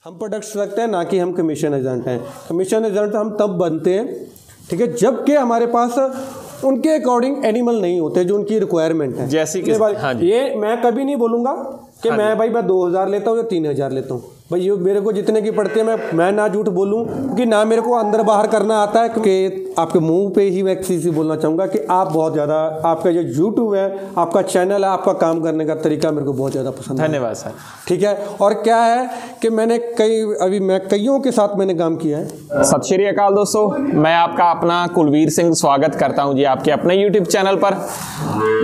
हम प्रोडक्ट्स रखते हैं, ना कि हम कमीशन एजेंट हैं। कमीशन एजेंट हम तब बनते हैं, ठीक है, जबकि हमारे पास उनके अकॉर्डिंग एनिमल नहीं होते जो उनकी रिक्वायरमेंट है। जैसी कि ये मैं कभी नहीं बोलूँगा कि मैं भाई मैं 2000 लेता हूँ या 3000 लेता हूँ भाई, ये मेरे को जितने की पड़ती है मैं ना झूठ बोलूँ, क्योंकि ना मेरे को अंदर बाहर करना आता है। क्योंकि आपके मुंह पे ही मैं एक चीज़ बोलना चाहूँगा कि आप बहुत ज़्यादा, आपका जो यूट्यूब है, आपका चैनल है, आपका काम करने का तरीका मेरे को बहुत ज़्यादा पसंद है। धन्यवाद सर। ठीक है, और क्या है कि मैंने कईयों के साथ मैंने काम किया है। सत श्री अकाल दोस्तों, मैं आपका अपना कुलवीर सिंह स्वागत करता हूं जी आपके अपने YouTube चैनल पर।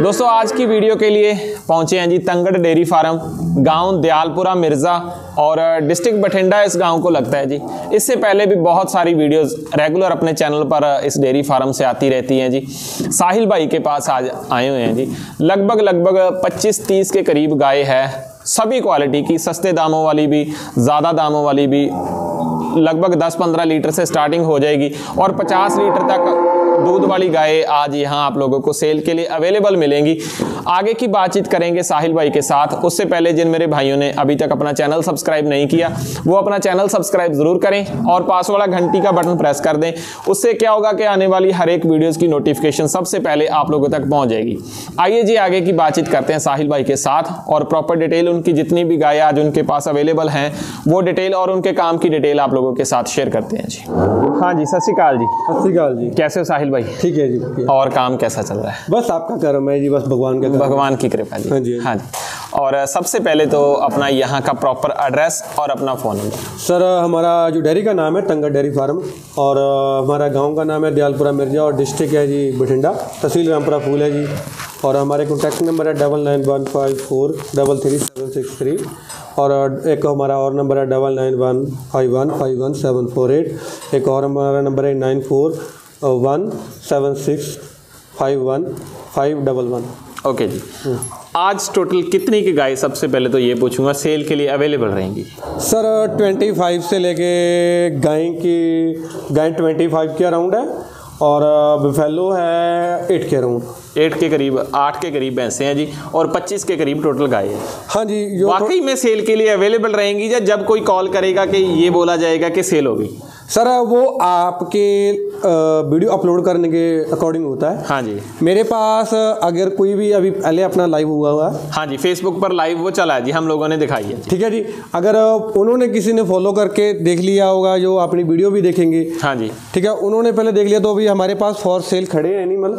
दोस्तों आज की वीडियो के लिए पहुंचे हैं जी तंगड़ डेयरी फार्म, गांव दयालपुरा मिर्ज़ा और डिस्ट्रिक्ट बठिंडा इस गांव को लगता है जी। इससे पहले भी बहुत सारी वीडियोस रेगुलर अपने चैनल पर इस डेयरी फार्म से आती रहती हैं जी। साहिल भाई के पास आज आए हुए हैं जी। लगभग 25-30 के करीब गाय है, सभी क्वालिटी की, सस्ते दामों वाली भी, ज़्यादा दामों वाली भी। लगभग 10-15 लीटर से स्टार्टिंग हो जाएगी और 50 लीटर तक दूध वाली गाय आज यहाँ आप लोगों को सेल के लिए अवेलेबल मिलेंगी। आगे की बातचीत करेंगे साहिल भाई के साथ। उससे पहले जिन मेरे भाइयों ने अभी तक अपना चैनल सब्सक्राइब नहीं किया वो अपना चैनल सब्सक्राइब जरूर करें और पास वाला घंटी का बटन प्रेस कर दें। उससे क्या होगा कि आने वाली हर एक वीडियोस की नोटिफिकेशन सबसे पहले आप लोगों तक पहुंच जाएगी। आइए जी आगे की बातचीत करते हैं साहिल भाई के साथ और प्रॉपर डिटेल उनकी जितनी भी गाय आज उनके पास अवेलेबल हैं वो डिटेल और उनके काम की डिटेल आप लोगों के साथ शेयर करते हैं जी। हाँ जी, सत श्री अकाल जी। सत श्री अकाल जी। कैसे हो साहिल भाई? ठीक है जी। और काम कैसा चल रहा है? बस आपका कर्म है जी, बस भगवान की कृपा जी। हाँ जी, हाँ जी। और सबसे पहले तो अपना यहाँ का प्रॉपर एड्रेस और अपना फ़ोन नंबर। सर हमारा जो डेयरी का नाम है तंगड़ डेयरी फार्म और हमारा गांव का नाम है दयालपुरा मिर्ज़ा और डिस्ट्रिक्ट है जी बठिंडा, तहसील रामपुरा फूल है जी। और हमारे कॉन्टैक्ट नंबर है 9915433763 और एक हमारा और नंबर है 9915151748। एक और हमारा नंबर है 9417651511। ओके जी। आज टोटल कितनी की गाय, सबसे पहले तो ये पूछूंगा, सेल के लिए अवेलेबल रहेंगी? सर 25 से लेके गाय 25 के अराउंड है और बफेलो है 8 के अराउंड। 8 के करीब, 8 के करीब भैंसे हैं जी और 25 के करीब टोटल गाय है। हाँ जी। वाकई में सेल के लिए अवेलेबल रहेंगी या जब कोई कॉल करेगा कि ये बोला जाएगा कि सेल होगी? सर वो आपके वीडियो अपलोड करने के अकॉर्डिंग होता है। हाँ जी। मेरे पास अगर कोई भी अभी पहले अपना लाइव हुआ है। हाँ जी, फेसबुक पर लाइव वो चला है जी, हम लोगों ने दिखाई है। ठीक है जी, अगर उन्होंने किसी ने फॉलो करके देख लिया होगा जो अपनी वीडियो भी देखेंगे। हाँ जी। ठीक है, उन्होंने पहले देख लिया तो अभी हमारे पास फॉर सेल खड़े हैं एनिमल।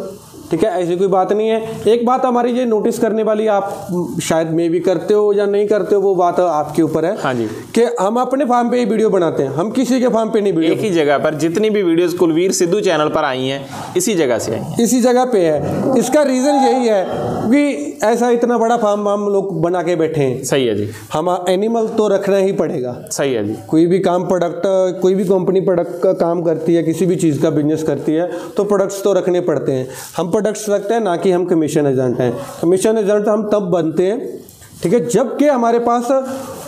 ठीक है, ऐसी कोई बात नहीं है। एक बात हमारी ये नोटिस करने वाली, आप शायद में भी करते हो या नहीं करते हो, वो बात आपके ऊपर है। हाँ जी। कि हम अपने फार्म पे ही वीडियो बनाते हैं, हम किसी के फार्म पे नहीं वीडियो। एक ही जगह पर जितनी भी वीडियोस कुलवीर सिद्धू चैनल पर आई हैं इसी जगह से आई हैं, इसी जगह पे है। इसका रीज़न यही है कि ऐसा इतना बड़ा फार्म हम लोग बना के बैठे हैं। सही है जी। हम एनिमल तो रखना ही पड़ेगा। सही है जी। कोई भी काम प्रोडक्ट, कोई भी कंपनी प्रोडक्ट का काम करती है, किसी भी चीज़ का बिजनेस करती है तो प्रोडक्ट्स तो रखने पड़ते हैं। हम प्रोडक्ट्स रखते हैं, ना कि हम कमीशन एजेंट हैं। कमीशन एजेंट हम तब बनते हैं, ठीक है, जबकि हमारे पास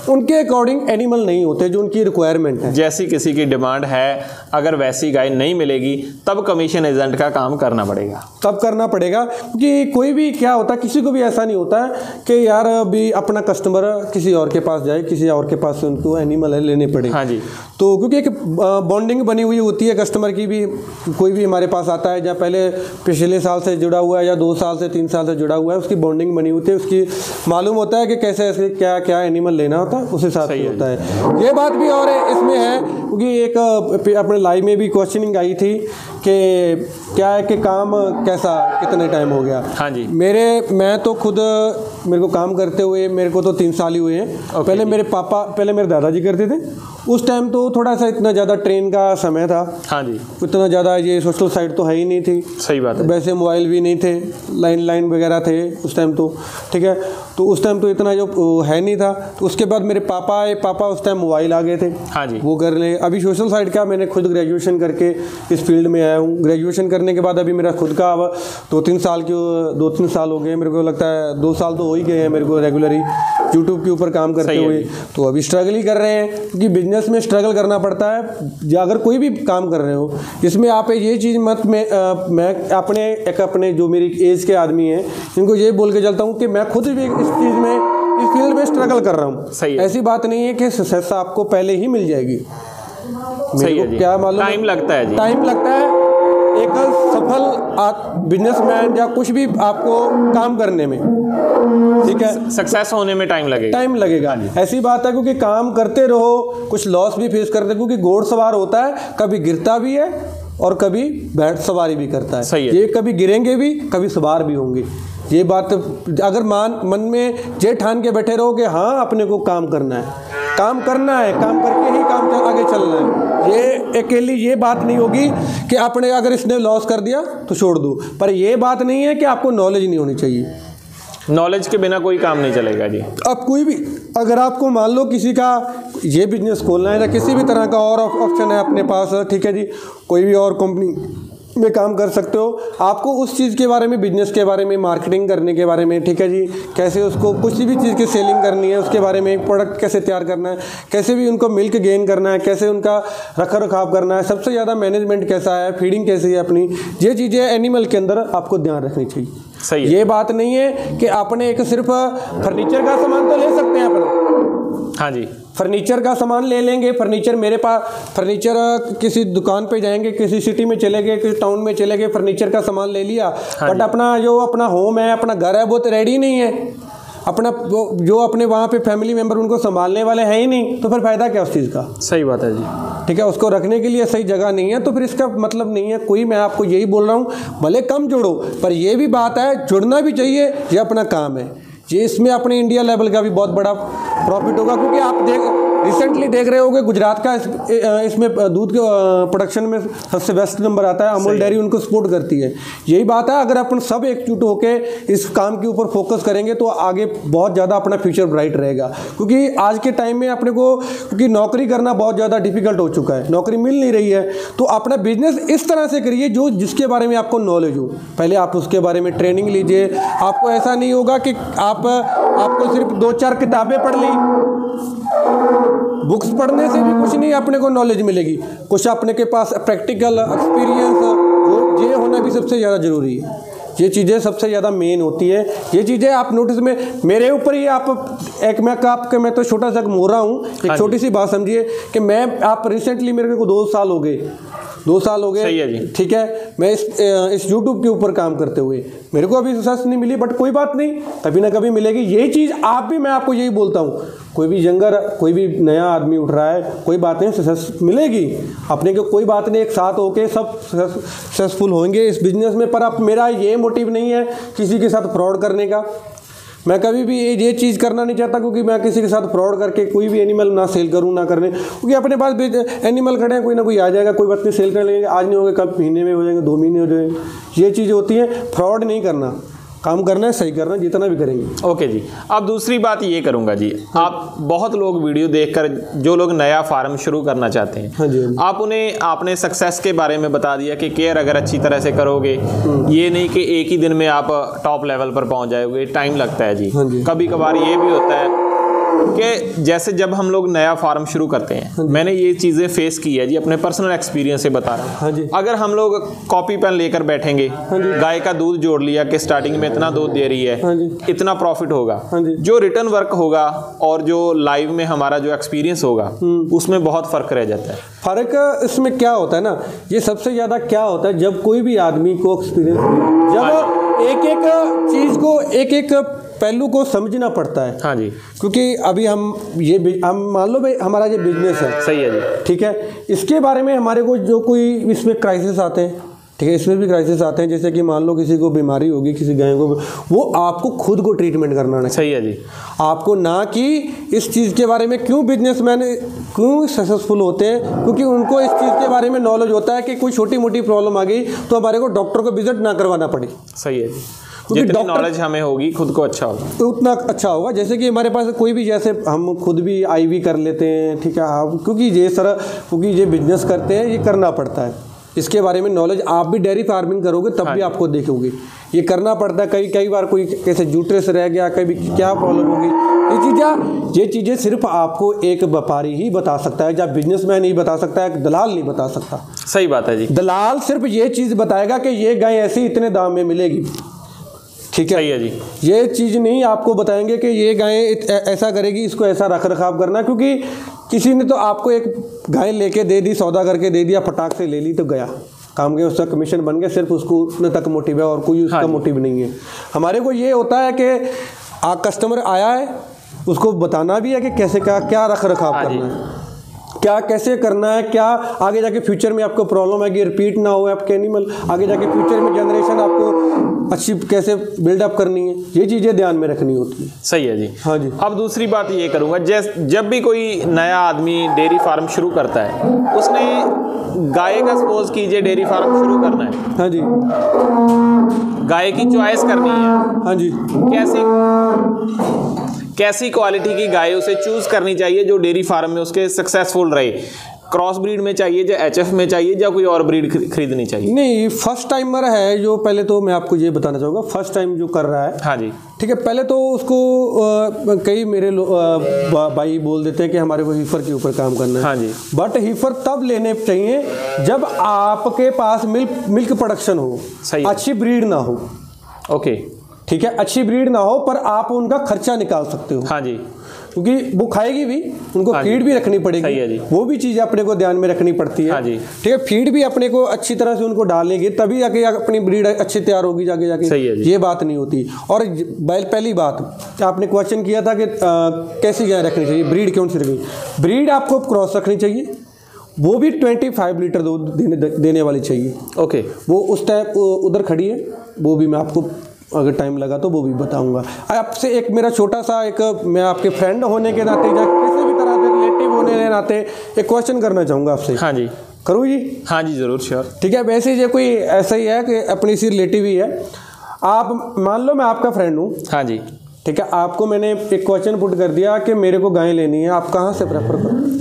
उनके अकॉर्डिंग एनिमल नहीं होते जो उनकी रिक्वायरमेंट है। जैसी किसी की डिमांड है, अगर वैसी गाय नहीं मिलेगी तब कमीशन एजेंट का काम करना पड़ेगा। तब करना पड़ेगा, क्योंकि कोई भी क्या होता है, किसी को भी ऐसा नहीं होता है कि यार अभी अपना कस्टमर किसी और के पास जाए, किसी और के पास उनको एनिमल है लेने पड़े। हाँ जी। तो क्योंकि एक बॉन्डिंग बनी हुई होती है कस्टमर की भी। कोई भी हमारे पास आता है जहाँ पहले पिछले साल से जुड़ा हुआ है या 2 साल से 3 साल से जुड़ा हुआ है, उसकी बॉन्डिंग बनी होती है, उसकी मालूम होता है कि कैसे ऐसे क्या क्या एनिमल लेना होता है, उस हिसाब से होता है। ये बात भी और इसमें है, क्योंकि एक अपने लाइव में भी क्वेश्चनिंग आई थी कि क्या है कि काम कैसा, कितने टाइम हो गया। हाँ जी। मैं तो खुद, मेरे को काम करते हुए मेरे को तो 3 साल ही हुए हैं। पहले मेरे दादाजी करते थे, उस टाइम तो थोड़ा सा इतना ज़्यादा ट्रेन का समय था। हाँ जी। इतना ज़्यादा ये सोशल साइट तो है ही नहीं थी। सही बात है। वैसे मोबाइल भी नहीं थे, लाइन वगैरह थे उस टाइम तो। ठीक है, तो उस टाइम तो इतना जो है नहीं था। तो उसके बाद मेरे पापा उस टाइम मोबाइल आ गए थे। हाँ जी। वो कर ले। अभी सोशल साइट का मैंने खुद ग्रेजुएशन करके इस फील्ड में आया हूँ। ग्रेजुएशन करने के बाद अभी मेरा खुद का अब 2-3 साल हो गए, मेरे को लगता है 2 साल तो हो ही गए हैं मेरे को रेगुलरली यूट्यूब के ऊपर काम करते हुए। तो अभी स्ट्रगल ही कर रहे हैं, क्योंकि बिजनेस में स्ट्रगल करना पड़ता है। अगर कोई भी काम कर रहे हो इसमें आप ये चीज़ मत, मैं अपने जो मेरी एज के आदमी हैं इनको ये बोल के चलता हूँ कि मैं खुद भी इस फील्ड में स्ट्रगल स्ट्रगल कर रहा हूँ। सही है। ऐसी बात नहीं है कि सक्सेस आपको पहले ही मिल जाएगी। सही है जी। क्या मालूम, टाइम लगता है जी, टाइम लगता है। एक सफल बिजनेसमैन या कुछ भी आपको काम करने में, ठीक है, सक्सेस होने में टाइम लगेगा। ऐसी बात है, क्योंकि काम करते रहो, कुछ लॉस भी फेस करते, क्योंकि घोड़सवार होता है, कभी गिरता भी है और कभी बैठ सवारी भी करता है। सही है। ये कभी गिरेंगे भी, कभी सवार भी होंगे। ये बात अगर मन में ये ठान के बैठे रहो कि हाँ अपने को काम करना है, काम करके ही काम आगे चलना है, ये अकेली ये बात नहीं होगी कि आपने अगर इसने लॉस कर दिया तो छोड़ दो। पर ये बात नहीं है कि आपको नॉलेज नहीं होनी चाहिए। नॉलेज के बिना कोई काम नहीं चलेगा जी। अब कोई भी, अगर आपको मान लो किसी का ये बिजनेस खोलना है या किसी भी तरह का और ऑप्शन है अपने पास, ठीक है जी, कोई भी और कंपनी में काम कर सकते हो, आपको उस चीज़ के बारे में, बिजनेस के बारे में, मार्केटिंग करने के बारे में, ठीक है जी, कैसे उसको कुछ भी चीज़ की सेलिंग करनी है, उसके बारे में, प्रोडक्ट कैसे तैयार करना है, कैसे भी उनको मिल्क गेन करना है, कैसे उनका रख रखाव करना है, सबसे ज़्यादा मैनेजमेंट कैसा है, फीडिंग कैसी है अपनी, ये चीज़ें एनिमल के अंदर आपको ध्यान रखनी चाहिए। सही है। ये बात नहीं है कि आपने एक सिर्फ फर्नीचर का सामान तो ले सकते हैं अपना, हाँ जी, फर्नीचर का सामान ले लेंगे, फर्नीचर मेरे पास, फर्नीचर किसी दुकान पे जाएंगे, किसी सिटी में चले गए, किसी टाउन में चले गए, फर्नीचर का सामान ले लिया, हाँ बट अपना जो अपना होम है, अपना घर है, वो तो रेडी नहीं है, अपना जो अपने वहाँ पे फैमिली मेंबर उनको संभालने वाले हैं ही नहीं, तो फिर फायदा क्या उस चीज़ का। सही बात है जी। ठीक है, उसको रखने के लिए सही जगह नहीं है, तो फिर इसका मतलब नहीं है कोई। मैं आपको यही बोल रहा हूँ, भले कम जोड़ो, पर ये भी बात है जुड़ना भी चाहिए, ये अपना काम है, ये इसमें अपने इंडिया लेवल का भी बहुत बड़ा प्रॉफिट होगा। क्योंकि आप रिसेंटली देख रहे होगे गुजरात का इसमें दूध के प्रोडक्शन में सबसे बेस्ट नंबर आता है, अमूल डेयरी उनको सपोर्ट करती है। यही बात है, अगर अपन सब एकजुट होकर इस काम के ऊपर फोकस करेंगे तो आगे बहुत ज़्यादा अपना फ्यूचर ब्राइट रहेगा। क्योंकि आज के टाइम में अपने को, क्योंकि नौकरी करना बहुत ज़्यादा डिफिकल्ट हो चुका है, नौकरी मिल नहीं रही है, तो अपना बिजनेस इस तरह से करिए जो जिसके बारे में आपको नॉलेज हो, पहले आप उसके बारे में ट्रेनिंग लीजिए। आपको ऐसा नहीं होगा कि आपको सिर्फ 2-4 किताबें पढ़ ली, बुक्स पढ़ने से भी कुछ नहीं अपने को नॉलेज मिलेगी, कुछ अपने के पास प्रैक्टिकल एक्सपीरियंस ये होना भी सबसे ज़्यादा ज़रूरी है। ये चीज़ें सबसे ज़्यादा मेन होती है। ये चीज़ें आप नोटिस में मेरे ऊपर ही आप मैं तो छोटा सा मोहरा हूँ, एक छोटी सी बात समझिए कि आप रिसेंटली मेरे को 2 साल हो गए, 2 साल हो गए, सही है जी। ठीक है, मैं इस YouTube के ऊपर काम करते हुए मेरे को अभी सक्सेस नहीं मिली, बट कोई बात नहीं, कभी ना कभी मिलेगी। यही चीज़ आप भी, मैं आपको यही बोलता हूँ, कोई भी कोई भी नया आदमी उठ रहा है, कोई बात नहीं, सक्सेस मिलेगी अपने को, कोई बात नहीं, एक साथ होके सब सक्सेसफुल होंगे इस बिजनेस में। पर अब मेरा ये मोटिव नहीं है किसी के साथ फ्रॉड करने का, मैं कभी भी ये चीज़ करना नहीं चाहता, क्योंकि मैं किसी के साथ फ्रॉड करके कोई भी एनिमल ना सेल करूं ना करने, क्योंकि अपने पास एनिमल खड़े हैं, कोई ना कोई आ जाएगा, कोई बात नहीं, सेल कर लेंगे, आज नहीं होगा कल महीने में हो जाएंगे, 2 महीने हो जाएंगे। ये चीज़ें होती हैं, फ्रॉड नहीं करना, काम करना है, सही करना है, जितना भी करेंगे। ओके जी। अब दूसरी बात ये करूंगा जी, आप बहुत लोग वीडियो देखकर, जो लोग नया फार्म शुरू करना चाहते हैं, हाँ जी, आप उन्हें आपने सक्सेस के बारे में बता दिया कि केयर अगर अच्छी तरह से करोगे, ये नहीं कि एक ही दिन में आप टॉप लेवल पर पहुंच जाओगे, टाइम लगता है जी। हाँ जी। कभी कभार ये भी होता है कि जैसे जब हम लोग नया फार्म शुरू करते हैं, मैंने ये चीज़ें फेस की है जी, अपने पर्सनल एक्सपीरियंस से बता रहा हूँ। हाँ जी। अगर हम लोग कॉपी पेन लेकर बैठेंगे, हाँ जी। गाय का दूध जोड़ लिया कि स्टार्टिंग में इतना दूध दे रही है, हाँ जी। इतना प्रॉफिट होगा, हाँ जी। जो रिटर्न वर्क होगा और जो लाइव में हमारा जो एक्सपीरियंस होगा, उसमें बहुत फर्क रह जाता है। फर्क इसमें क्या होता है ना, ये सबसे ज़्यादा क्या होता है, जब कोई भी आदमी को एक्सपीरियंस, जब एक चीज़ को, एक पहलू को समझना पड़ता है। हाँ जी। क्योंकि अभी हम मान लो भाई हमारा ये बिजनेस है, सही है जी, ठीक है, इसके बारे में हमारे को जो कोई इसमें क्राइसिस आते हैं, ठीक है, इसमें भी क्राइसिस आते हैं, जैसे कि मान लो किसी को बीमारी होगी, किसी गाय को, वो आपको खुद को ट्रीटमेंट करना है। सही है जी। आपको ना कि इस चीज़ के बारे में, क्यों बिजनेसमैन क्यों सक्सेसफुल होते हैं, क्योंकि उनको इस चीज़ के बारे में नॉलेज होता है कि कोई छोटी मोटी प्रॉब्लम आ गई तो हमारे को डॉक्टर को विजिट ना करवाना पड़े। सही है जी, जितनी नॉलेज हमें होगी खुद को अच्छा होगा, तो उतना अच्छा होगा। जैसे कि हमारे पास कोई भी, जैसे हम खुद भी IV कर लेते हैं, ठीक है, आप क्योंकि ये बिजनेस करते हैं, ये करना पड़ता है, इसके बारे में नॉलेज। आप भी डेयरी फार्मिंग करोगे तब भी आपको देखोगे, ये करना पड़ता है। कई बार कोई कैसे जूटरे से रह गया, कभी क्या प्रॉब्लम होगी, ये चीज़ें सिर्फ आपको एक व्यापारी ही बता सकता है, या बिजनेसमैन ही बता सकता है, दलाल नहीं बता सकता। सही बात है जी। दलाल सिर्फ ये चीज़ बताएगा कि ये गाय ऐसी इतने दाम में मिलेगी, ठीक है। सही है जी। ये चीज़ नहीं आपको बताएंगे कि ये गाय ऐसा करेगी, इसको ऐसा रख रखाव करना, क्योंकि किसी ने तो आपको एक गाय लेके दे दी, सौदा करके दे दिया, फटाक से ले ली तो गया काम के, उसका कमीशन बन गया, सिर्फ उसको उतने तक मोटिव है और कोई उसका मोटिव नहीं है। हमारे को ये होता है कि कस्टमर आया है, उसको बताना भी है कि कैसे क्या रख रखाव करना है, क्या कैसे करना है, क्या आगे जाके फ्यूचर में आपको प्रॉब्लम है कि रिपीट ना हो आपके एनिमल, आगे जाके फ्यूचर में जनरेशन आपको अच्छी कैसे बिल्डअप करनी है, ये चीज़ें ध्यान में रखनी होती है। सही है जी। हाँ जी। अब दूसरी बात ये करूँगा, जब भी कोई नया आदमी डेयरी फार्म शुरू करता है, उसने गाय का सपोज कीजिए डेयरी फार्म शुरू करना है। हाँ जी। गाय की चॉइस करनी है। हाँ जी। कैसी क्वालिटी की गाय उसे चूज करनी चाहिए जो डेयरी फार्म में उसके सक्सेसफुल रहे? क्रॉस ब्रीड में चाहिए या एचएफ में चाहिए या कोई और ब्रीड खरीदनी चाहिए? नहीं, फर्स्ट टाइमर है जो, पहले तो मैं आपको ये बताना चाहूँगा, फर्स्ट टाइम जो कर रहा है, हाँ जी, ठीक है, पहले तो उसको कई मेरे भाई बोल देते हैं कि हमारे को हीफर के ऊपर काम करना है। हाँ जी। बट हीफर तब लेने चाहिए जब आपके पास मिल्क प्रोडक्शन हो, अच्छी ब्रीड ना हो। ओके, ठीक है, अच्छी ब्रीड ना हो पर आप उनका खर्चा निकाल सकते हो। हाँ जी, क्योंकि वो खाएगी भी, उनको फीड भी रखनी पड़ेगी। सही है जी। वो भी चीज़ें अपने को ध्यान में रखनी पड़ती है। हाँ जी। ठीक है, फीड भी अपने को अच्छी तरह से उनको डालेंगे तभी जाके अपनी ब्रीड अच्छी तैयार होगी जाके जाके। सही है जी। ये बात नहीं होती। और पहली बात आपने क्वेश्चन किया था कि कैसी गाय रखनी चाहिए, ब्रीड कौन सी रखनी, ब्रीड आपको क्रॉस रखनी चाहिए, वो भी 25 लीटर दूध देने वाली चाहिए। ओके, वो उस टाइप उधर खड़ी है, वो भी मैं आपको अगर टाइम लगा तो वो भी बताऊंगा। आपसे एक मेरा छोटा सा एक, मैं आपके फ्रेंड होने के नाते या किसी भी तरह के रिलेटिव होने के नाते एक क्वेश्चन करना चाहूँगा आपसे। हाँ जी, करूँ जी? हाँ जी, ज़रूर, श्योर। ठीक है, वैसे ये कोई ऐसा ही है कि अपनी सी रिलेटिव ही है, आप मान लो मैं आपका फ्रेंड हूँ। हाँ जी। ठीक है, आपको मैंने एक क्वेश्चन पुट कर दिया कि मेरे को गाय लेनी है, आप कहाँ से प्रेफर करोगे?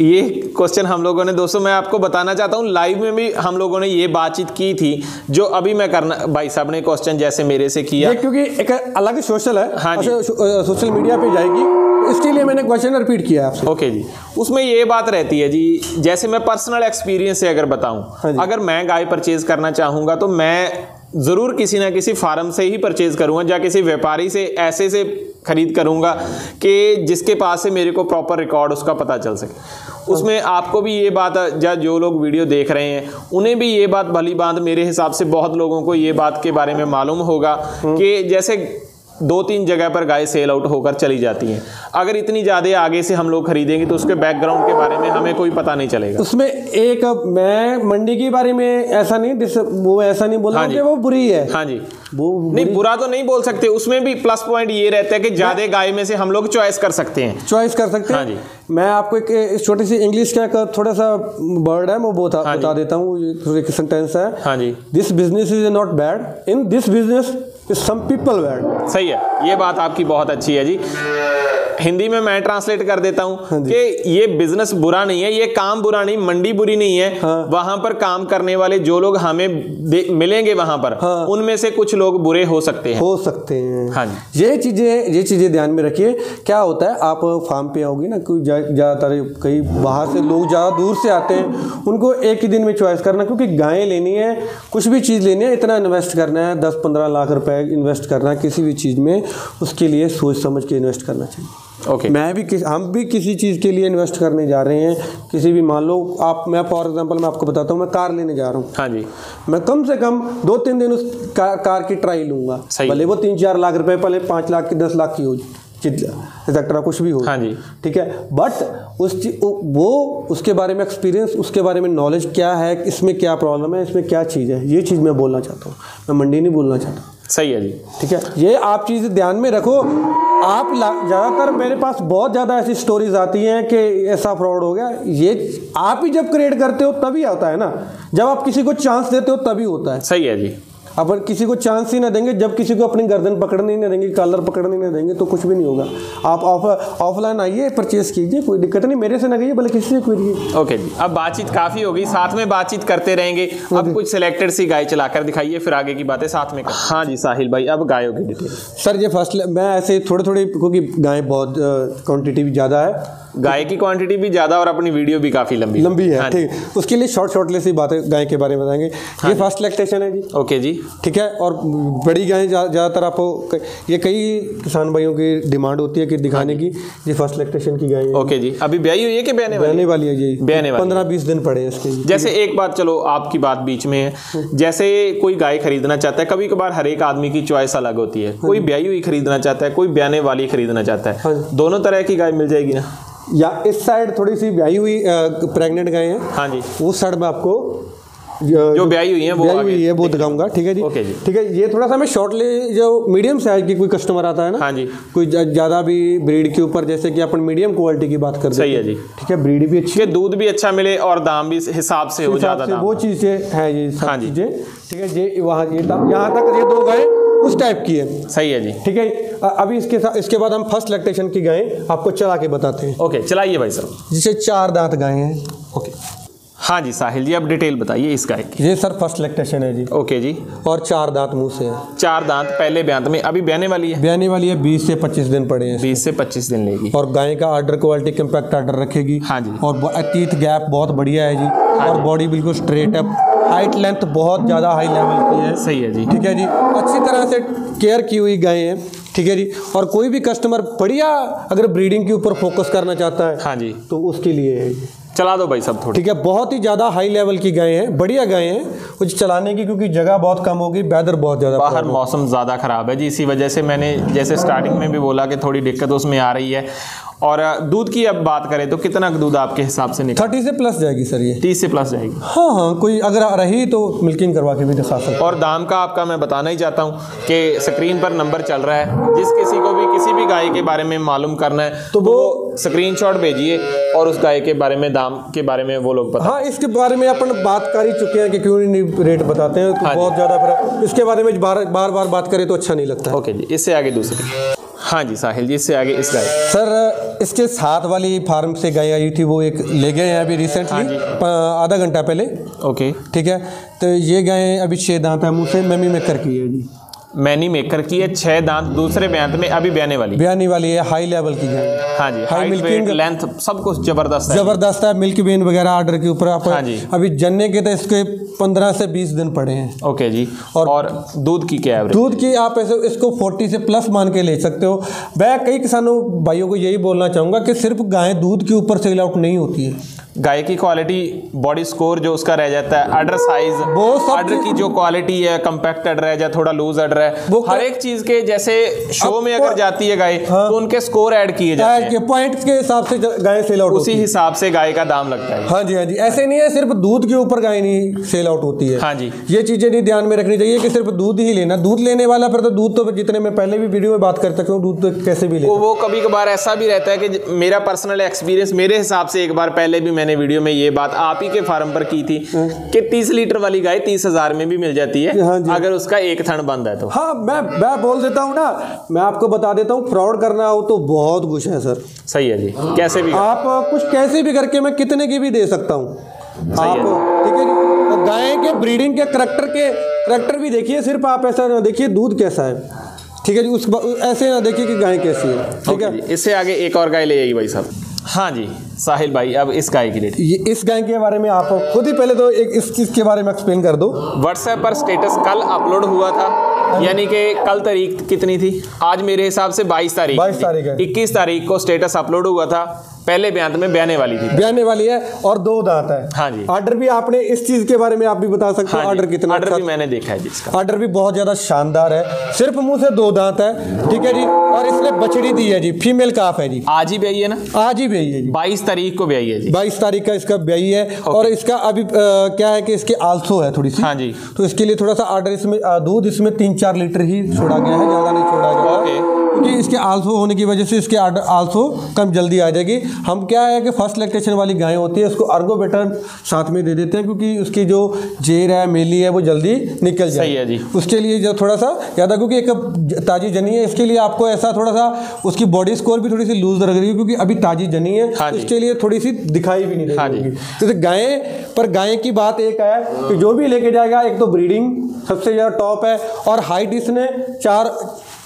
ये क्वेश्चन हम लोगों ने, दोस्तों मैं आपको बताना चाहता हूँ, लाइव में भी हम लोगों ने ये बातचीत की थी जो अभी मैं करना, भाई साहब ने क्वेश्चन जैसे मेरे से किया, क्योंकि एक अलग सोशल है। हाँ जी, सोशल मीडिया पे जाएगी, इसके लिए मैंने क्वेश्चन रिपीट किया आपसे। ओके जी। उसमें ये बात रहती है जी, जैसे मैं पर्सनल एक्सपीरियंस से अगर बताऊं, हाँ, अगर मैं गाय परचेज करना चाहूँगा तो मैं ज़रूर किसी ना किसी फार्म से ही परचेज करूँगा या किसी व्यापारी से ऐसे से खरीद करूँगा कि जिसके पास से मेरे को प्रॉपर रिकॉर्ड उसका पता चल सके। उसमें आपको भी ये बात, या जो लोग वीडियो देख रहे हैं उन्हें भी ये बात भली बात, मेरे हिसाब से बहुत लोगों को ये बात के बारे में मालूम होगा कि जैसे 2-3 जगह पर गाय सेल आउट होकर चली जाती हैं, अगर इतनी ज़्यादा आगे से हम लोग खरीदेंगे तो उसके बैकग्राउंड के बारे में हमें कोई पता नहीं चलेगा। उसमें एक, मैं मंडी के बारे में ऐसा नहीं, वो ऐसा नहीं बोल रहा कि वो बुरी है। हाँ जी, वो नहीं, बुरा तो नहीं बोल सकते, उसमें भी प्लस पॉइंट ये रहता है कि ज़्यादा गाय में से हम लोग चॉइस कर सकते हैं। हाँ जी। मैं आपको एक छोटी सी इंग्लिश का एक थोड़ा सा वर्ड है वो बता देता हूँ, एक सेंटेंस है। हाँ जी। This business is not bad, in this business some people bad. सही है, ये बात आपकी बहुत अच्छी है जी। हिंदी में मैं ट्रांसलेट कर देता हूँ कि ये बिजनेस बुरा नहीं है, ये काम बुरा नहीं, मंडी बुरी नहीं है। हाँ। वहां पर काम करने वाले जो लोग हमें मिलेंगे वहां पर, हाँ, उनमें से कुछ लोग बुरे हो सकते हैं। हाँ जी। ये चीजें ध्यान में रखिए। क्या होता है, आप फार्म पे आओगे ना, कोई ज्यादातर कई बाहर से लोग ज्यादा दूर से आते हैं, उनको एक ही दिन में चॉइस करना, क्योंकि गायें लेनी है, कुछ भी चीज़ लेनी है, इतना इन्वेस्ट करना है, 10-15 लाख रुपए इन्वेस्ट करना है किसी भी चीज़ में, उसके लिए सोच समझ के इन्वेस्ट करना चाहिए। ओके। हम भी किसी चीज़ के लिए इन्वेस्ट करने जा रहे हैं, किसी भी, मान लो मैं फॉर एग्जांपल मैं आपको बताता हूँ, मैं कार लेने जा रहा हूँ। हाँ जी। मैं कम से कम 2-3 दिन उस कार की ट्राई लूँगा, भले वो 3-4 लाख रुपए, पहले 5 लाख की 10 लाख की हो, एक्सेट्रा कुछ भी हो। हाँ जी। ठीक है, बट उसके बारे में एक्सपीरियंस, उसके बारे में नॉलेज क्या है, इसमें क्या प्रॉब्लम है, इसमें क्या चीज़ है, ये चीज़ मैं बोलना चाहता हूँ, मैं मंडी नहीं बोलना चाहता। सही है जी। ठीक है, ये आप चीज़ ध्यान में रखो। आप ज़्यादातर मेरे पास बहुत ज़्यादा ऐसी स्टोरीज आती हैं कि ऐसा फ्रॉड हो गया, ये आप ही जब क्रिएट करते हो तभी आता है ना, जब आप किसी को चांस देते हो तभी होता है। सही है जी। अपन किसी को चांस ही ना देंगे, जब किसी को अपनी गर्दन पकड़ने ही ना देंगे, कॉलर पकड़ने नहीं देंगे, तो कुछ भी नहीं होगा। आप ऑफलाइन आइए, परचेस कीजिए, कोई दिक्कत नहीं, मेरे से ना कहिए, भले किसी से कीजिए। ओके जी, अब बातचीत काफ़ी होगी, साथ में बातचीत करते रहेंगे। अब कुछ सिलेक्टेड सी गाय चलाकर दिखाइए, फिर आगे की बातें साथ में करें। हाँ जी साहिल भाई, अब गायों की डिटेल। सर ये फर्स्ट मैं ऐसे थोड़ी, क्योंकि गाय बहुत क्वान्टिटी भी ज़्यादा है, गाय की क्वांटिटी भी ज़्यादा और अपनी वीडियो भी काफ़ी लंबी है। हाँ ठीक, उसके लिए शॉर्टली सी बातें गाय के बारे में बताएंगे। ये फर्स्ट लैक्टेशन है जी। ओके जी। ठीक है, और बड़ी गाय ज़्यादातर आपको, ये कई किसान भाइयों की डिमांड होती है कि दिखाने की, ये फर्स्ट लैक्टेशन की गाय है। ओके जी। अभी ब्याई हुई है कि ब्याने वाली है जी? ब्याने वाली। 15-20 दिन पड़े हैं इसके। जैसे एक बात, चलो आपकी बात बीच में है, जैसे कोई गाय खरीदना चाहता है, कभी कभार हर एक आदमी की चॉइस अलग होती है, कोई ब्याई हुई खरीदना चाहता है, कोई ब्याने वाली खरीदना चाहता है, दोनों तरह की गाय मिल जाएगी ना? या इस साइड थोड़ी सी ब्याई हुई प्रेग्नेंट गाय है। हाँ जी। उस साइड में आपको जो ब्याई हुई है वो दिखाऊंगा। ठीक है जी। ओके जी। ठीक है, ये थोड़ा सा मैं शॉर्टली, जो मीडियम साइज की कोई कस्टमर आता है ना, हाँ जी, कोई ज़्यादा भी ब्रीड के ऊपर, जैसे कि अपन मीडियम क्वालिटी की बात करते हैं। सही है जी। ठीक है, ब्रीड भी अच्छी है, दूध भी अच्छा मिले और दाम भी हिसाब से हो, ज़्यादा वो चीज़ें हैं ये सब। हाँ जी। चीज़ें ठीक है, ये वहाँ यहाँ तक ये 2 गाय उस टाइप की है। सही है जी। ठीक है, अभी इसके बाद हम फर्स्ट लैक्टेशन की गाय आपको चला के बताते हैं। ओके, चलाइए भाई साहब। जिसे 4 दांत गाय हैं। ओके। हाँ जी साहिल जी, अब डिटेल बताइए इस गाय की। ये सर फर्स्ट लैक्टेशन है जी। ओके जी। और 4 दांत मुंह से है। 4 दांत पहले ब्यांत में, अभी ब्याने वाली है? ब्याने वाली है, 20 से 25 दिन पड़े हैं। 20 से 25 दिन लेगी। और गाय का आर्डर क्वालिटी कम्पैक्ट आर्डर रखेगी। हाँ जी। और टीथ गैप बहुत बढ़िया है जी। और बॉडी बिल्कुल स्ट्रेट है, हाइट लेंथ बहुत ज़्यादा हाई लेवल की है। सही है जी। ठीक है जी, अच्छी तरह से केयर की हुई गाय है। ठीक है जी, और कोई भी कस्टमर बढ़िया अगर ब्रीडिंग के ऊपर फोकस करना चाहता है, हाँ जी, तो उसके लिए है। चला दो भाई सब थोड़ी। ठीक है, बहुत ही ज़्यादा हाई लेवल की गाय हैं, बढ़िया गाय हैं कुछ चलाने की, क्योंकि जगह बहुत कम होगी, वेदर बहुत ज़्यादा, बाहर मौसम ज़्यादा ख़राब है जी, इसी वजह से मैंने जैसे स्टार्टिंग में भी बोला कि थोड़ी दिक्कत उसमें आ रही है। और दूध की अब बात करें तो कितना दूध आपके हिसाब से निकल? 30 से प्लस जाएगी सर ये। 30 से प्लस जाएगी। हाँ, कोई अगर रही तो मिल्किंग करवा के भी दिखा सकते। और दाम का आपका मैं बताना ही चाहता हूँ कि स्क्रीन पर नंबर चल रहा है, जिस किसी को भी किसी भी गाय के बारे में मालूम करना है तो वो स्क्रीनशॉट भेजिए और उस गाय के बारे में, दाम के बारे में वो लोग बता। हाँ, इसके बारे में अपन बात कर ही चुके हैं कि क्यों नहीं रेट बताते हैं, तो हाँ, बहुत ज़्यादा फिर इसके बारे में बार बार बात करें तो अच्छा नहीं लगता। ओके जी, इससे आगे दूसरी। हाँ जी साहिल जी, इससे आगे इस गाय। सर इसके साथ वाली फार्म से गाय आई थी, वो एक ले गए हैं अभी रिसेंटली, आधा घंटा पहले। ओके। ठीक है, तो ये गाय अभी 6 दांत है मुँह से, मैमी मेकर की है जी। मैनी मेकर की है, 6 दांत, दूसरे ब्यांत में, अभी ब्याने वाली है, हाई लेवल की गाय। हाँ जी, हाई मिल्किंग, लेंथ सब कुछ जबरदस्त है, मिल्क वेन वगैरह आर्डर के ऊपर आप। हाँ जी। अभी जन्ने के तो इसके 15 से 20 दिन पड़े हैं। ओके जी। और दूध की क्या एवरेज? दूध की आप ऐसे इसको 40 से प्लस मान के ले सकते हो। मैं कई किसानों भाइयों को यही बोलना चाहूँगा कि सिर्फ गाय दूध के ऊपर सेल आउट नहीं होती है। गाय की क्वालिटी, बॉडी स्कोर जो उसका रह जाता है, अडर साइज, वो अडर की जो क्वालिटी है, कंपैक्ट अडर है या थोड़ा लूज अडर है, वो हर एक चीज के, जैसे शो में अगर जाती है गाय, हाँ, तो उनके स्कोर ऐड किए जाते हैं, पॉइंट्स के हिसाब से गाय सेल आउट, उसी हिसाब से गाय का दाम लगता है। हाँ जी, हाँ जी, ऐसे नहीं है सिर्फ दूध के ऊपर गाय नहीं सेल आउट होती है। हाँ जी, ये चीजें नहीं ध्यान में रखनी चाहिए कि सिर्फ दूध ही लेना, दूध लेने वाला फिर तो दूध तो जितने मैं पहले भी वीडियो में बात कर सकता हूँ, दूध तो कैसे भी ले। वो कभी कभार ऐसा भी रहता है कि मेरा पर्सनल एक्सपीरियंस, मेरे हिसाब से एक बार पहले भी मैंने वीडियो में ये बात आप ही के फार्म पर की थी कि 30 लीटर वाली गाय 30,000 में भी मिल जाती है। हाँ, अगर उसका एक थन बंद है तो। हाँ, मैं बोल देता हूँ ना, मैं आपको बता देता हूँ, फ्रॉड करना हो तो बहुत कुछ है सर। सही है जी, कैसे भी आप कुछ कैसे भी करके मैं कितने की भी दे सकता हूँ आप। ठीक है जी, और गाय के ब्रीडिंग के करैक्टर भी देखिए, सिर्फ आप ऐसा ना देखिए दूध कैसा है। ठीक है जी, ऐसे ना देखिए कि गाय कैसी है। ठीक है, इससे आगे एक और गाय ले जाइए भाई साहब। हाँ जी साहिल भाई, अब इस गाय की रेट। इस गाय के बारे में आप खुद ही पहले तो एक इस चीज़ के बारे में एक्सप्लेन कर दो। व्हाट्सएप पर स्टेटस कल अपलोड हुआ था, यानी कि कल तारीख कितनी थी? आज मेरे हिसाब से 22 तारीख है। 21 तारीख को स्टेटस अपलोड हुआ था। पहले ब्यांत में ब्याने वाली थी, ब्याने वाली है और 2 दांत है। हाँ जी। आर्डर भी आपने इस चीज के बारे में आप भी बता सकते हो। आर्डर कितना? आर्डर भी मैंने देखा है जिसका। आर्डर भी बहुत ज्यादा शानदार है, सिर्फ मुंह से 2 दांत है। ठीक है जी, और इसने बछड़ी दी है जी, फीमेल काफ है जी। आज ही ब्याई है ना? आज ही ब्याई है जी, 22 तारीख को ब्याई है जी। 22 तारीख का इसका ब्याई है। और इसका अभी क्या है कि इसके आल्सो है थोड़ी सी। हाँ जी, तो इसके लिए थोड़ा सा आर्डर, इसमें दूध इसमें 3-4 लीटर ही छोड़ा गया है, ज्यादा नहीं छोड़ा गया, क्योंकि इसके आल्सो होने की वजह से इसके आल्सो कम जल्दी आ जाएगी। हम क्या है कि फर्स्ट लैक्टेशन वाली गाय होती है, उसको अर्गो बेटर साथ में दे देते हैं, क्योंकि उसकी जो जेर है, मेली है, वो जल्दी निकल जाए। सही है जी। उसके लिए जो थोड़ा सा ज़्यादा, क्योंकि एक ताजी जनी है, इसके लिए आपको ऐसा थोड़ा सा उसकी बॉडी स्कोर भी थोड़ी सी लूज रख रही है, क्योंकि अभी ताजी जनी है। हाँ, इसके लिए थोड़ी सी दिखाई भी नहीं देगी। जैसे गाय की बात एक है कि जो भी लेके जाएगा, एक तो ब्रीडिंग सबसे ज़्यादा टॉप है, और हाइट इसने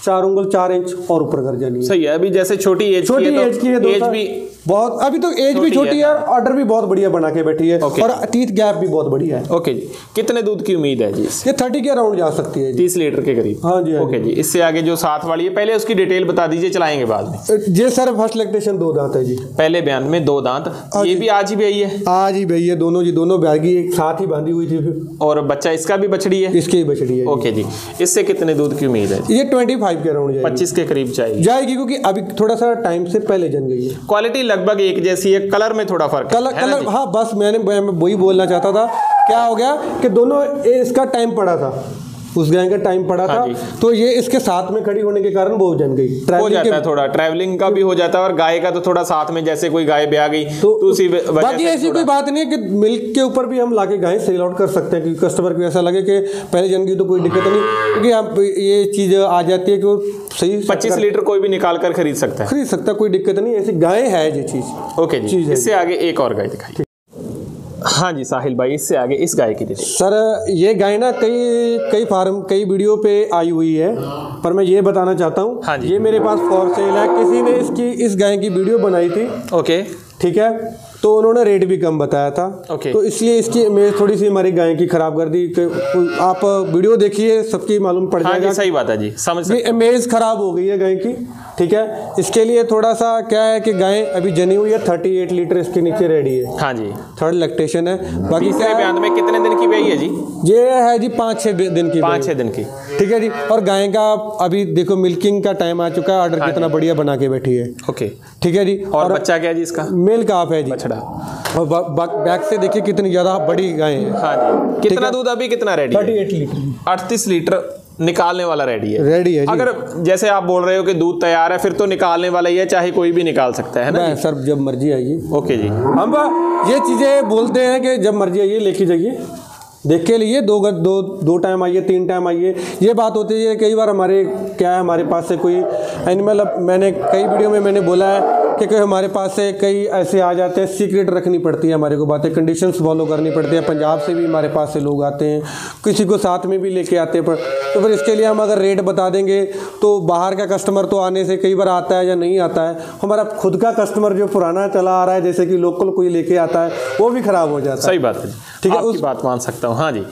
4 उंगल 4 इंच और ऊपर कर जानी है। सही है। अभी जैसे छोटी एज की है, एज भी बहुत, अभी तो एज भी छोटी है, ऑर्डर भी बहुत बढ़िया बना के बैठी है और टीथ गैप भी बहुत बढ़िया है। ओके जी, कितने दूध की उम्मीद है जी? ये 30 के अराउंड जा सकती है, 30 लीटर के करीब। हाँ जी। ओके जी, इससे आगे जो साथ वाली है, पहले उसकी डिटेल बता दीजिए, चलाएंगे बाद में। ये सर फर्स्ट लैक्टेशन 2 दांत है जी, पहले बयान में 2 दांत। ये भी आज ही ब्याई है? आज ही ब्याई है, दोनों जी, दोनों ब्यागी एक साथ ही बांधी हुई थी। और बच्चा इसका भी बछड़ी है? इसकी ही बछड़ी है। ओके जी, इससे कितने दूध की उम्मीद है? ये 25 के अराउंड जाएगी, 25 के करीब जाएगी, क्योंकि अभी थोड़ा सा टाइम से पहले जन गई है। क्वालिटी लगभग एक जैसी है, कलर में थोड़ा फर्क है कलर हाँ, बस मैं वही बोलना चाहता था। क्या हो गया कि दोनों इसका टाइम पड़ा था, उस गाय का टाइम पड़ा था, तो ये इसके साथ में खड़ी होने के कारण वो जन गई। हो जाता है, थोड़ा ट्रैवलिंग का भी हो जाता है, और गाय का तो थोड़ा साथ में, जैसे कोई गाय ब्याह गई तो उसी वजह बाकी ऐसी कोई बात नहीं है कि मिल्क के ऊपर भी हम लाके गाय सेल आउट कर सकते हैं, क्योंकि कस्टमर को ऐसा लगे कि पहले जन गई तो कोई दिक्कत नहीं, क्योंकि आप ये चीज़ आ जाती है कि वो सही 25 लीटर कोई भी निकाल कर खरीद सकता है, कोई दिक्कत नहीं, ऐसी गाय है ये चीज़। ओके जी, इससे आगे एक और गाय दिखाई। हाँ जी साहिल भाई, इससे आगे इस गाय की डिटेल। सर ये गाय ना कई वीडियो पे आई हुई है, पर मैं ये बताना चाहता हूँ, हाँ जी, ये मेरे पास फॉर सेल है। किसी ने इस गाय की वीडियो बनाई थी, ओके ठीक है, तो उन्होंने रेट भी कम बताया था, तो इसलिए इसकी इमेज थोड़ी सी हमारी गाय की खराब कर दी। आप वीडियो देखिए, सबकी मालूम पड़ जाएगा। सही बात है जी, समझ सकते हैं। इमेज खराब हो गई है गाय की, ठीक है। इसके लिए थोड़ा सा क्या है कि गाय अभी जनी हुई है, 38 लीटर इसके नीचे रेडी है। हाँ जी, 3rd लैक्टेशन है। बाकी तीसरे बयान में कितने दिन की ब्याई है जी? ये है जी 5-6 दिन की, 5-6 दिन की, ठीक है जी। और गाय का अभी देखो मिल्किंग का टाइम आ चुका है, ऑर्डर कितना बढ़िया बना के बैठी है। ओके, ठीक है जी। और बच्चा क्या है जी इसका? मेल काफ है जी, बछड़ा। और बैक से देखिए कितनी ज्यादा बड़ी गाय है। हाँ जी, कितना दूध अभी कितना रेडी? 38 लीटर, 38 लीटर निकालने वाला रेडी है जी। अगर जैसे आप बोल रहे हो कि दूध तैयार है, फिर तो निकालने वाला ही है, चाहे कोई भी निकाल सकता है ना सर, जब मर्जी आइए। ओके जी, हम ये चीजें बोलते हैं कि जब मर्जी आइए, लेके जाइए, देख के लिए, दो टाइम आइए, 3 टाइम आइए। ये बात होती है कई बार हमारे पास से कोई एनिमल, मैंने कई वीडियो में मैंने बोला है कि हमारे पास से कई ऐसे आ जाते हैं, सीक्रेट रखनी पड़ती है हमारे को, बातें कंडीशंस फॉलो करनी पड़ती है। पंजाब से भी हमारे पास से लोग आते हैं, किसी को साथ में भी लेके आते हैं, तो फिर इसके लिए हम अगर रेट बता देंगे तो बाहर का कस्टमर तो आने से कई बार आता है या नहीं आता है। हमारा खुद का कस्टमर जो पुराना चला आ रहा है, जैसे कि लोकल कोई लेके आता है, वो भी खराब हो जाता है। सही बात है, ठीक है, आपकी बात मान सकता हूँ। हाँ जी,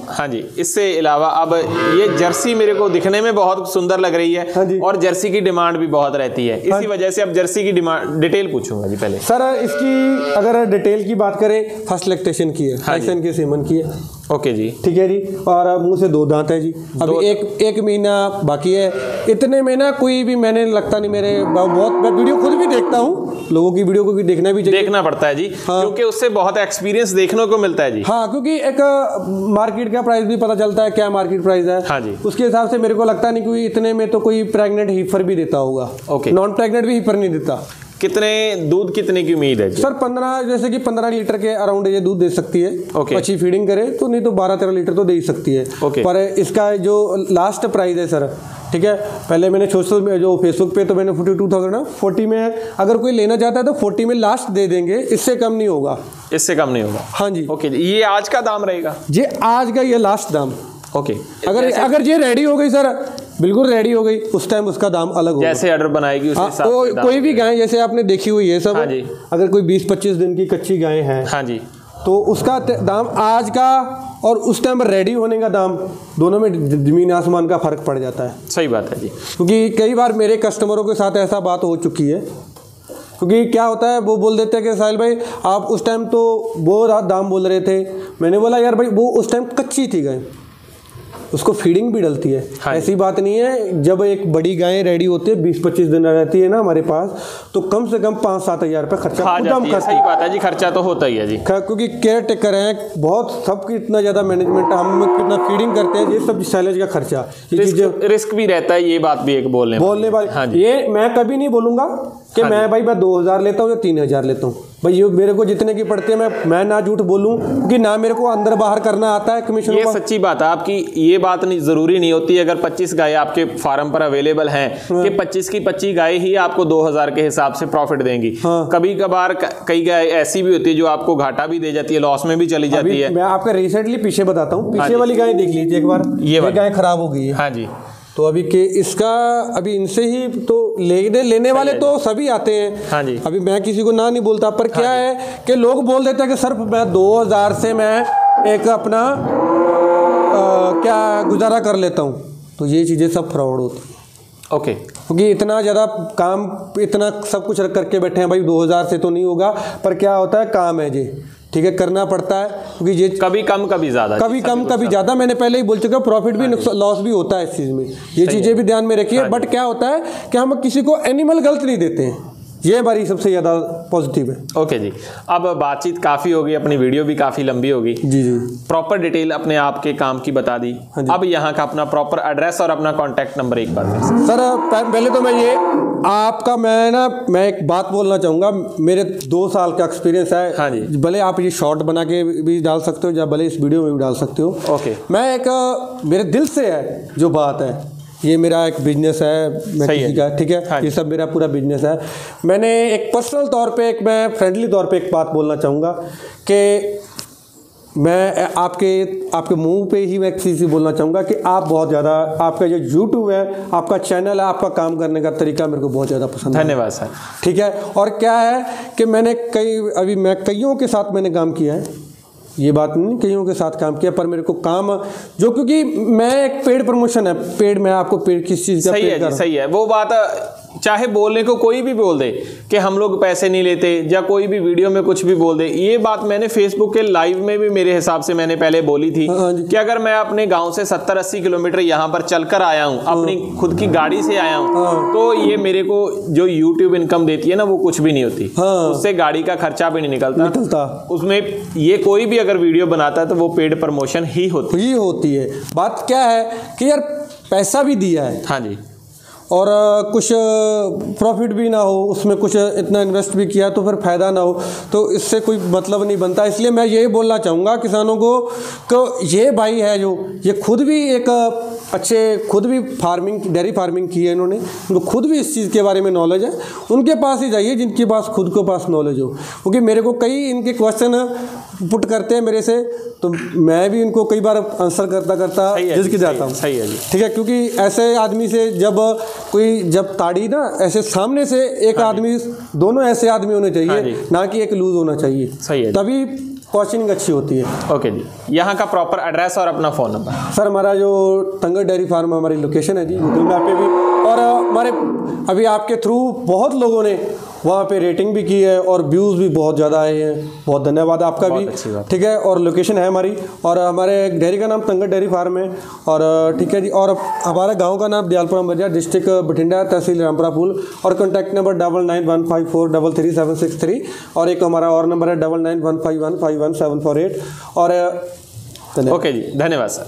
हाँ जी, इससे अलावा अब ये जर्सी मेरे को दिखने में बहुत सुंदर लग रही है, और जर्सी की डिमांड भी बहुत रहती है, इसी वजह से अब जर्सी की डिटेल पूछूंगा जी पहले। सर इसकी अगर डिटेल की बात करें, फर्स्ट लैक्टेशन की है, टाइसन के सीमन की है। ओके जी, ठीक है जी। और मुंह से 2 दांत है जी, अभी एक महीना बाकी है। इतने में ना कोई भी, मैंने लगता नहीं, मेरे बहुत, मैं वीडियो खुद भी देखता हूँ, लोगों की वीडियो को भी देखना भी चाहिए, देखना पड़ता है जी। हाँ, क्योंकि उससे बहुत एक्सपीरियंस देखने को मिलता है जी। हाँ, क्योंकि एक मार्केट का प्राइस भी पता चलता है, क्या मार्केट प्राइस है। हाँ जी, उसके हिसाब से मेरे को लगता नहीं कोई इतने में तो कोई प्रेग्नेंट हीफर भी देता होगा। ओके, नॉन प्रेग्नेंट भी हीफर नहीं देता। दूध कितने की उम्मीद है जी? सर 15, जैसे कि 15 लीटर के अराउंड ये दूध दे सकती है। अच्छी फीडिंग करे तो, नहीं तो 12-13 लीटर तो दे ही सकती है। पर इसका जो लास्ट प्राइस है सर, ठीक है, पहले मैंने सोशल में जो फेसबुक पे तो मैंने 42,000 40 में, अगर कोई लेना चाहता है तो 40 में लास्ट दे देंगे, इससे कम नहीं होगा। इससे कम नहीं होगा? हाँ जी। ओके, ये आज का दाम रहेगा? ये आज का ये लास्ट दाम। ओके, अगर ये रेडी हो गई सर, बिल्कुल रेडी हो गई, उस टाइम उसका दाम अलग होगा। जैसे ऑर्डर बनाएगी उस हिसाब से। कोई भी गाय जैसे आपने देखी हुई है सब, हाँ जी, अगर कोई 20-25 दिन की कच्ची गाय है, हाँ जी, तो उसका दाम आज का और उस टाइम रेडी होने का दाम, दोनों में जमीन आसमान का फर्क पड़ जाता है। सही बात है जी, क्योंकि कई बार मेरे कस्टमरों के साथ ऐसा बात हो चुकी है, क्योंकि क्या होता है, वो बोल देते हैं कि साहिल भाई आप उस टाइम तो वो दाम बोल रहे थे। मैंने बोला यार भाई वो उस टाइम कच्ची थी गाय, उसको फीडिंग भी डलती है। हाँ, ऐसी बात नहीं है, जब एक बड़ी गाय रेडी होती है 20-25 दिन रहती है ना हमारे पास, तो कम से कम 5-7 हज़ार रुपये खर्चा सही बात है जी, खर्चा तो होता ही है जी, क्योंकि केयर टेकर है बहुत, सबकी इतना ज़्यादा मैनेजमेंट, हम कितना फीडिंग करते हैं, ये सब साइलेज का खर्चा, रिस्क भी रहता है, ये बात भी एक बोलने वाली। हाँ, ये मैं कभी नहीं बोलूँगा कि मैं भाई मैं 2,000 लेता हूँ या 3,000 लेता हूँ, भाई ये मेरे को जितने की पड़ती है मैं ना झूठ बोलूँ, क्योंकि ना मेरे को अंदर बाहर करना आता है कमीशन। ये सच्ची बात है आपकी, ये बात नहीं जरूरी नहीं होती। अगर 25 गाय आपके फार्म पर अवेलेबल हैं कि 25 की 25 गाय ही आपको 2,000 के हिसाब से प्रॉफिट देंगी। हाँ, कभी कभार कई गाय ऐसी भी होती है जो आपको घाटा भी दे जाती है, लॉस में भी चली जाती है। मैं आपका रिसेंटली पीछे बताता हूँ, पीछे वाली गाय देख लीजिए एक बार, ये गाय खराब हो गई है। हाँ जी, तो अभी के इसका अभी इनसे ही तो लेने वाले तो सभी आते हैं। हाँ जी। अभी मैं किसी को ना नहीं बोलता, पर क्या है कि लोग बोल देते हैं कि सर मैं 2000 से मैं एक अपना क्या गुजारा कर लेता हूँ। तो ये चीज़ें सब फ्रॉड होती हैं। ओके। क्योंकि इतना ज़्यादा काम, इतना सब कुछ रख करके बैठे हैं भाई, 2000 से तो नहीं होगा। पर क्या होता है, काम है जी, ठीक है, करना पड़ता है। क्योंकि ये कभी कम कभी ज़्यादा, कभी कम कभी ज़्यादा, मैंने पहले ही बोल चुका, प्रॉफिट भी लॉस भी होता है इस चीज़ में, ये चीज़ें भी ध्यान में रखिए। बट क्या होता है कि हम किसी को एनिमल गलत नहीं देते हैं, ये हमारी सबसे ज़्यादा पॉजिटिव है। ओके जी, अब बातचीत काफ़ी होगी, अपनी वीडियो भी काफ़ी लंबी होगी। जी जी। प्रॉपर डिटेल अपने आप के काम की बता दी। अब यहाँ का अपना प्रॉपर एड्रेस और अपना कॉन्टैक्ट नंबर एक बार फिर से। सर पहले तो मैं एक बात बोलना चाहूँगा। मेरे 2 साल का एक्सपीरियंस है। हाँ जी। भले आप ये शॉर्ट बना के भी डाल सकते हो या भले इस वीडियो में भी डाल सकते हो। ओके। मैं एक मेरे दिल से है जो बात है, ये मेरा एक बिजनेस है, मैं किसी का, ठीक है। हाँ, ये सब मेरा पूरा बिजनेस है। मैंने एक पर्सनल तौर पे, मैं फ्रेंडली तौर पे एक बात बोलना चाहूँगा कि मैं आपके मुंह पे ही मैं एक चीज़ बोलना चाहूँगा कि आप बहुत ज़्यादा, आपका जो यूट्यूब है, आपका चैनल है, आपका काम करने का तरीका मेरे को बहुत ज़्यादा पसंद है। धन्यवाद सर। ठीक है। और क्या है कि मैंने कईयों के साथ मैंने काम किया है, ये बात नहीं, कईयों के साथ काम किया, पर मेरे को काम जो, क्योंकि मैं एक पेड प्रमोशन है, पेड, मैं आपको पेड किस चीज़ का सही है जी, सही है। वो बात चाहे बोलने को कोई भी बोल दे कि हम लोग पैसे नहीं लेते, या कोई भी वीडियो में कुछ भी बोल दे, ये बात मैंने फेसबुक के लाइव में भी मेरे हिसाब से मैंने पहले बोली थी कि अगर मैं अपने गांव से 70-80 किलोमीटर यहाँ पर चलकर आया हूँ, अपनी खुद की गाड़ी से आया हूँ, तो ये मेरे को जो यूट्यूब इनकम देती है ना, वो कुछ भी नहीं होती। उससे गाड़ी का खर्चा भी नहीं निकलता। उसमें ये कोई भी अगर वीडियो बनाता है तो वो पेड प्रमोशन ही होती है। बात क्या है कि यार पैसा भी दिया है, हाँ जी, और कुछ प्रॉफिट भी ना हो, उसमें कुछ इतना इन्वेस्ट भी किया तो फिर फ़ायदा ना हो, तो इससे कोई मतलब नहीं बनता। इसलिए मैं यही बोलना चाहूँगा किसानों को कि ये भाई है जो, ये खुद भी एक खुद भी डेयरी फार्मिंग की है इन्होंने, उनको खुद भी इस चीज़ के बारे में नॉलेज है, उनके पास ही जाइए जिनके पास खुद के पास नॉलेज हो। क्योंकि मेरे को कई इनके क्वेश्चन पुट करते हैं मेरे से, तो मैं भी इनको कई बार आंसर करता झिझक जाता हूँ। सही है जी, ठीक है। क्योंकि ऐसे आदमी से जब ताड़ी ना, ऐसे सामने से एक आदमी, दोनों ऐसे आदमी होने चाहिए, ना कि एक लूज होना चाहिए। सही है, तभी क्वेश्चनिंग अच्छी होती है। ओके जी, यहाँ का प्रॉपर एड्रेस और अपना फ़ोन नंबर। सर हमारा जो तंगड़ डेयरी फार्म हमारी लोकेशन है जी, गूगल मैप पे भी, और हमारे अभी आपके थ्रू बहुत लोगों ने वहाँ पे रेटिंग भी की है और व्यूज़ भी बहुत ज़्यादा आए हैं, बहुत धन्यवाद आपका भी, ठीक है। और लोकेशन है हमारी, और हमारे डेयरी का नाम तंगड़ डेयरी फार्म है, और ठीक है जी। और हमारे गांव का नाम दयालपुरा मिर्जा, डिस्ट्रिक्ट बठिंडा, तहसील रामपुरा पुल, और कॉन्टैक्ट नंबर 9915433763, और एक हमारा और नंबर है 9915151748। और ओके जी, धन्यवाद सर।